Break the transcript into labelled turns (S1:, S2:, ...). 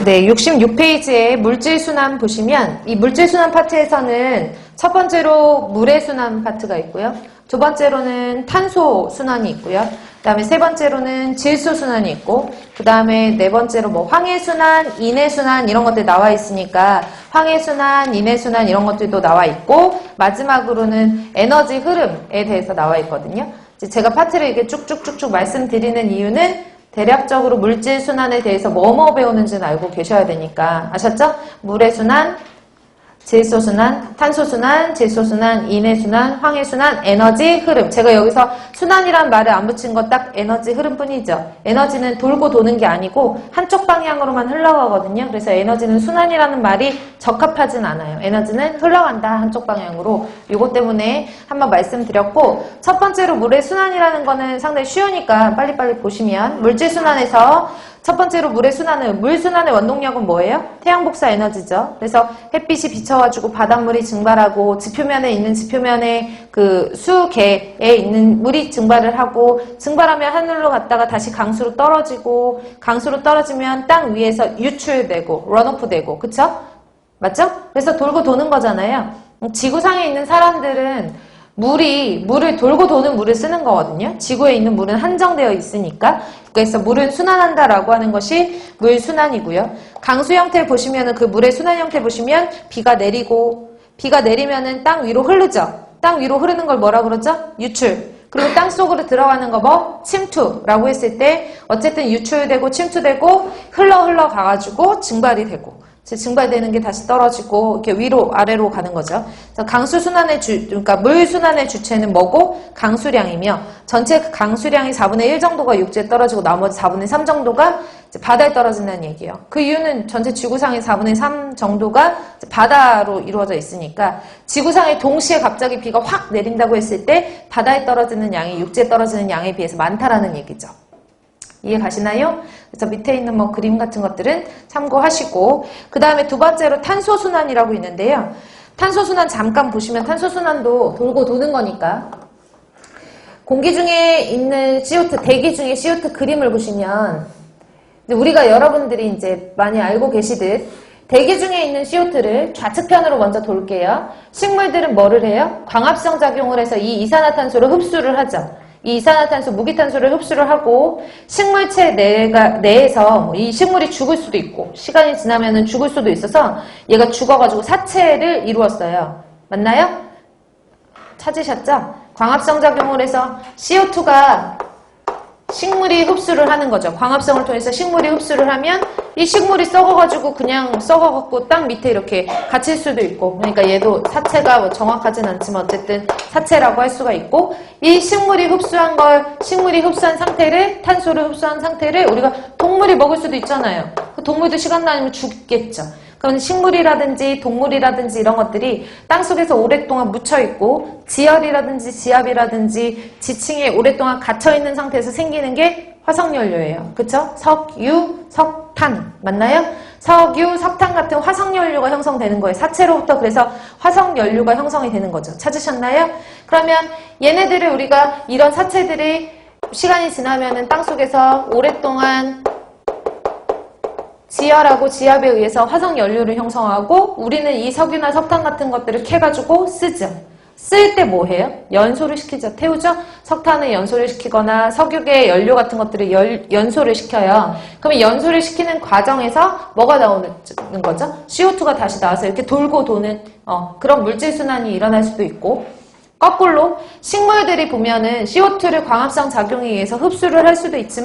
S1: 네, 66페이지에 물질순환 보시면 이 물질순환 파트에서는 첫 번째로 물의 순환 파트가 있고요. 두 번째로는 탄소 순환이 있고요. 그 다음에 세 번째로는 질소 순환이 있고, 그 다음에 네 번째로 뭐 황해순환, 인해순환 이런 것들 나와 있으니까 황해순환, 인해순환 이런 것들도 나와 있고, 마지막으로는 에너지 흐름에 대해서 나와 있거든요. 제가 파트를 이렇게 쭉쭉쭉쭉 말씀드리는 이유는 대략적으로 물질 순환에 대해서 뭐뭐 배우는지는 알고 계셔야 되니까. 아셨죠? 물의 순환, 질소 순환, 탄소 순환, 질소 순환, 인해 순환, 황해 순환, 에너지 흐름. 제가 여기서 순환이란 말을 안 붙인 거 딱 에너지 흐름뿐이죠. 에너지는 돌고 도는 게 아니고 한쪽 방향으로만 흘러가거든요. 그래서 에너지는 순환이라는 말이 적합하진 않아요. 에너지는 흘러간다, 한쪽 방향으로. 이것 때문에 한번 말씀드렸고, 첫 번째로 물의 순환이라는 거는 상당히 쉬우니까 빨리빨리 보시면, 물질 순환에서 첫 번째로 물의 순환은, 물 순환의 원동력은 뭐예요? 태양복사 에너지죠. 그래서 햇빛이 비쳐가지고 바닷물이 증발하고, 지표면에 있는 지표면에 그 수계에 있는 물이 증발을 하고, 증발하면 하늘로 갔다가 다시 강수로 떨어지고, 강수로 떨어지면 땅 위에서 유출되고, 런오프 되고, 그쵸? 맞죠? 그래서 돌고 도는 거잖아요. 지구상에 있는 사람들은 물을 돌고 도는 물을 쓰는 거거든요. 지구에 있는 물은 한정되어 있으니까. 그래서 물은 순환한다라고 하는 것이 물 순환이고요. 강수 형태를 보시면은 그 물의 순환 형태 보시면 비가 내리고, 비가 내리면은 땅 위로 흐르죠. 땅 위로 흐르는 걸 뭐라 그러죠? 유출. 그리고 땅 속으로 들어가는 거 뭐? 침투라고 했을 때 어쨌든 유출되고 침투되고 흘러 가가지고 증발이 되고, 증발되는 게 다시 떨어지고 이렇게 위로 아래로 가는 거죠. 그래서 강수 순환의 그러니까 물 순환의 주체는 뭐고? 강수량이며, 전체 강수량이 4분의 1 정도가 육지에 떨어지고 나머지 4분의 3 정도가 바다에 떨어진다는 얘기예요. 그 이유는 전체 지구상의 4분의 3 정도가 바다로 이루어져 있으니까, 지구상에 동시에 갑자기 비가 확 내린다고 했을 때 바다에 떨어지는 양이 육지에 떨어지는 양에 비해서 많다라는 얘기죠. 이해 가시나요? 그래서 밑에 있는 뭐 그림 같은 것들은 참고하시고, 그 다음에 두 번째로 탄소순환이라고 있는데요. 탄소순환 잠깐 보시면, 탄소순환도 돌고 도는 거니까, 공기 중에 있는 CO2, 대기 중에 CO2 그림을 보시면, 우리가 여러분들이 이제 많이 알고 계시듯 대기 중에 있는 CO2를 좌측편으로 먼저 돌게요. 식물들은 뭐를 해요? 광합성 작용을 해서 이 이산화탄소를 흡수를 하죠. 이 이산화탄소, 무기탄소를 흡수를 하고, 식물체 내에서 이 식물이 죽을 수도 있고, 시간이 지나면은 죽을 수도 있어서 얘가 죽어가지고 사체를 이루었어요. 맞나요? 찾으셨죠? 광합성 작용을 해서 CO2가 식물이 흡수를 하는 거죠. 광합성을 통해서 식물이 흡수를 하면 이 식물이 썩어가지고 그냥 썩어갖고 땅 밑에 이렇게 갇힐 수도 있고, 그러니까 얘도 사체가 뭐 정확하진 않지만 어쨌든 사체라고 할 수가 있고, 이 식물이 흡수한 상태를, 탄소를 흡수한 상태를 우리가 동물이 먹을 수도 있잖아요. 그 동물도 시간 나면 죽겠죠. 그럼 식물이라든지 동물이라든지 이런 것들이 땅속에서 오랫동안 묻혀있고, 지열이라든지 지압이라든지 지층에 오랫동안 갇혀있는 상태에서 생기는 게 화석연료예요. 그쵸? 석유, 석탄. 맞나요? 석유, 석탄 같은 화석연료가 형성되는 거예요. 사체로부터. 그래서 화석연료가 형성이 되는 거죠. 찾으셨나요? 그러면 얘네들을 우리가, 이런 사체들이 시간이 지나면은 땅속에서 오랫동안 지열하고 지압에 의해서 화석연료를 형성하고, 우리는 이 석유나 석탄 같은 것들을 캐가지고 쓰죠. 쓸 때 뭐 해요? 연소를 시키죠. 태우죠? 석탄을 연소를 시키거나 석유계 연료 같은 것들을 연소를 시켜요. 그러면 연소를 시키는 과정에서 뭐가 나오는 거죠? CO2가 다시 나와서 이렇게 돌고 도는 그런 물질순환이 일어날 수도 있고, 거꾸로 식물들이 보면은 CO2를 광합성 작용에 의해서 흡수를 할 수도 있지만